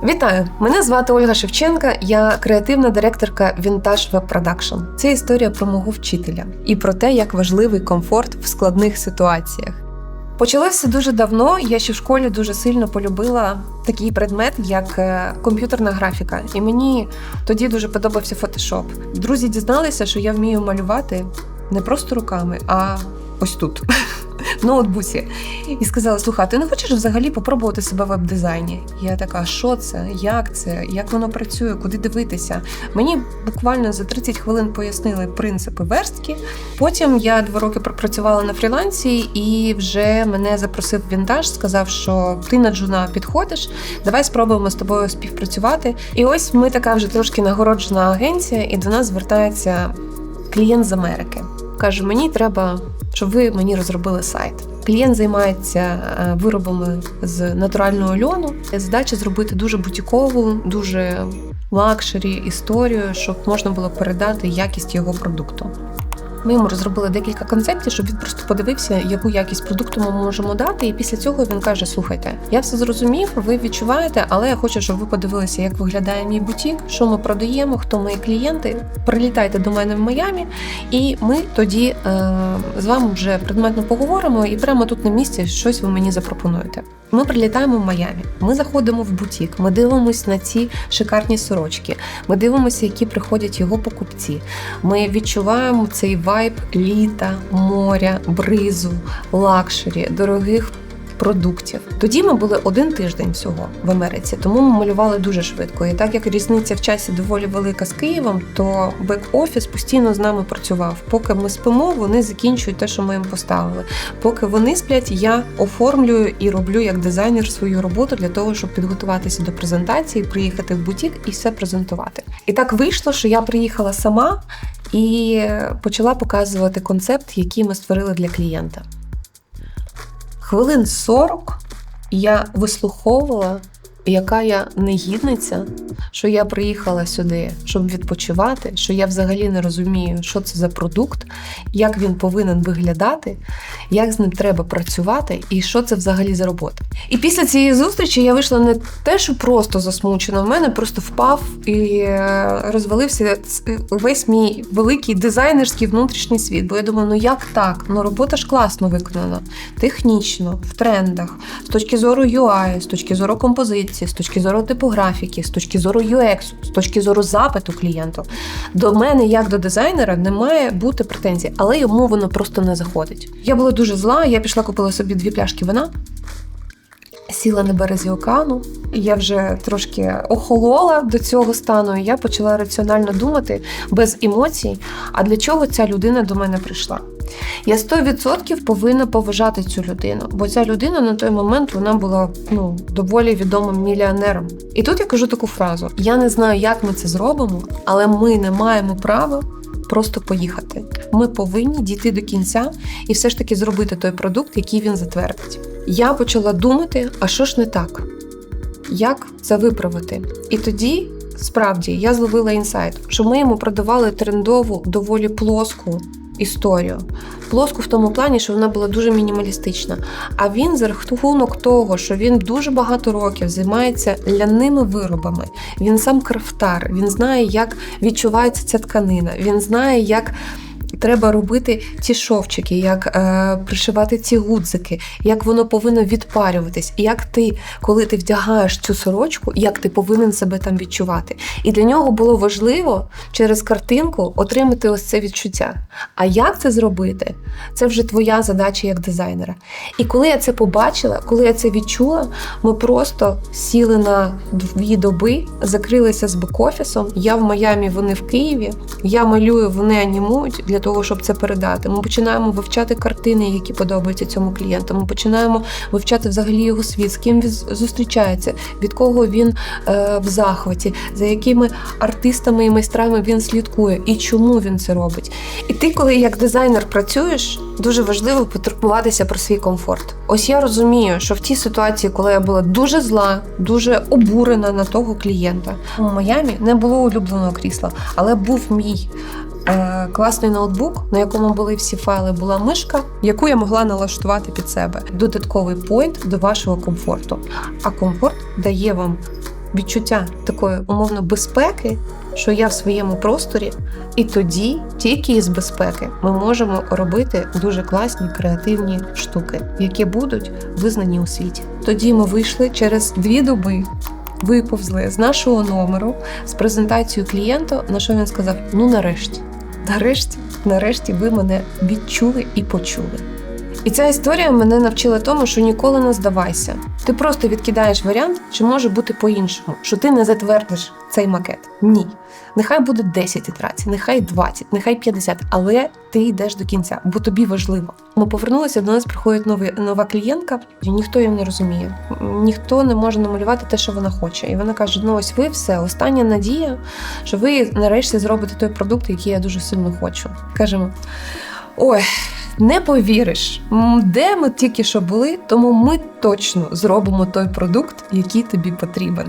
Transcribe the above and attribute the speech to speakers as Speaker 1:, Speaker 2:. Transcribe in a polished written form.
Speaker 1: Вітаю! Мене звати Ольга Шевченка, я креативна директорка Vintage Web Production. Це історія про мого вчителя і про те, як важливий комфорт в складних ситуаціях. Почалося дуже давно, я ще в школі дуже сильно полюбила такий предмет, як комп'ютерна графіка. І мені тоді дуже подобався Photoshop. Друзі дізналися, що я вмію малювати не просто руками, а ось тут, в ноутбуці. І сказали: слухай, ти не хочеш взагалі попробувати себе в веб-дизайні? Я така: що це? Як воно працює? Куди дивитися? Мені буквально за 30 хвилин пояснили принципи верстки. Потім я 2 роки пропрацювала на фрілансі, і вже мене запросив Vintage, сказав, що ти на джуна підходиш, давай спробуємо з тобою співпрацювати. І ось ми така вже трошки нагороджена агенція, і до нас звертається клієнт з Америки. Каже: мені треба, щоб ви мені розробили сайт. Клієнт займається виробами з натурального льону. Задача зробити дуже бутікову, дуже лакшері історію, щоб можна було передати якість його продукту. Ми йому розробили декілька концептів, щоб він просто подивився, яку якість продукту ми можемо дати. І після цього він каже: слухайте, я все зрозумів, ви відчуваєте, але я хочу, щоб ви подивилися, як виглядає мій бутік, що ми продаємо, хто мої клієнти. Прилітайте до мене в Майамі, і ми тоді з вами вже предметно поговоримо, і прямо тут на місці щось ви мені запропонуєте. Ми прилітаємо в Майамі, ми заходимо в бутік, ми дивимося на ці шикарні сорочки, ми дивимося, які приходять його покупці. Ми відчуваємо цей вайб літа, моря, бризу, лакшері, дорогих продуктів. Тоді ми були 1 тиждень всього в Америці, тому ми малювали дуже швидко. І так як різниця в часі доволі велика з Києвом, то бек-офіс постійно з нами працював. Поки ми спимо, вони закінчують те, що ми їм поставили. Поки вони сплять, я оформлюю і роблю як дизайнер свою роботу для того, щоб підготуватися до презентації, приїхати в бутік і все презентувати. І так вийшло, що я приїхала сама і почала показувати концепт, який ми створили для клієнта. Хвилин 40 я вислуховувала, яка я негідниця, що я приїхала сюди, щоб відпочивати, що я взагалі не розумію, що це за продукт, як він повинен виглядати, як з ним треба працювати і що це взагалі за робота. І після цієї зустрічі я вийшла не те, що просто засмучена, в мене просто впав і розвалився весь мій великий дизайнерський внутрішній світ. Бо я думаю, як так? Робота ж класно виконана, технічно, в трендах, з точки зору UI, з точки зору композиції, з точки зору типографіки, з точки зору UX, з точки зору запиту клієнту. До мене, як до дизайнера, не має бути претензій, але йому воно просто не заходить. Я була дуже зла, я пішла купила собі 2 пляшки вина, сіла на березі океану, я вже трошки охолола до цього стану, і я почала раціонально думати, без емоцій, а для чого ця людина до мене прийшла. Я 100% повинна поважати цю людину, бо ця людина на той момент, вона була доволі відомим мільйонером. І тут я кажу таку фразу: я не знаю, як ми це зробимо, але ми не маємо права просто поїхати. Ми повинні дійти до кінця і все ж таки зробити той продукт, який він затвердить. Я почала думати, а що ж не так? Як це виправити? І тоді, справді, я зловила інсайт, що ми йому продавали трендову, доволі плоску історію. Плоску в тому плані, що вона була дуже мінімалістична. А він за рахунок того, що він дуже багато років займається ляними виробами, він сам крафтар, він знає, як відчувається ця тканина, він знає, як треба робити ці шовчики, як пришивати ці гудзики, як воно повинно відпарюватись, як ти, коли ти вдягаєш цю сорочку, як ти повинен себе там відчувати. І для нього було важливо через картинку отримати ось це відчуття. А як це зробити? Це вже твоя задача як дизайнера. І коли я це побачила, коли я це відчула, ми просто сіли на 2 доби, закрилися з бек-офісом, я в Майамі, вони в Києві, я малюю, вони анімують для того, щоб це передати. Ми починаємо вивчати картини, які подобаються цьому клієнту. Ми починаємо вивчати взагалі його світ, з ким він зустрічається, від кого він в захваті, за якими артистами і майстрами він слідкує, і чому він це робить. І ти, коли як дизайнер працюєш, дуже важливо потурбуватися про свій комфорт. Ось я розумію, що в тій ситуації, коли я була дуже зла, дуже обурена на того клієнта, у Майамі не було улюбленого крісла, але був мій класний ноутбук, на якому були всі файли, була мишка, яку я могла налаштувати під себе. Додатковий поінт до вашого комфорту. А комфорт дає вам відчуття такої умовно безпеки, що я в своєму просторі, і тоді тільки із безпеки ми можемо робити дуже класні креативні штуки, які будуть визнані у світі. Тоді ми вийшли через 2 доби, виповзли з нашого номеру з презентацією клієнту, на що він сказав: ну нарешті ви мене відчули і почули. І ця історія мене навчила тому, що ніколи не здавайся. Ти просто відкидаєш варіант, що може бути по-іншому, що ти не затвердиш цей макет. Ні. Нехай буде 10 ітерацій, нехай 20, нехай 50, але ти йдеш до кінця, бо тобі важливо. Ми повернулися, до нас приходить нова клієнтка, і ніхто її не розуміє. Ніхто не може намалювати те, що вона хоче. І вона каже: ну ось ви все, остання надія, що ви нарешті зробите той продукт, який я дуже сильно хочу. Кажемо: ой, не повіриш, де ми тільки що були, тому ми точно зробимо той продукт, який тобі потрібен.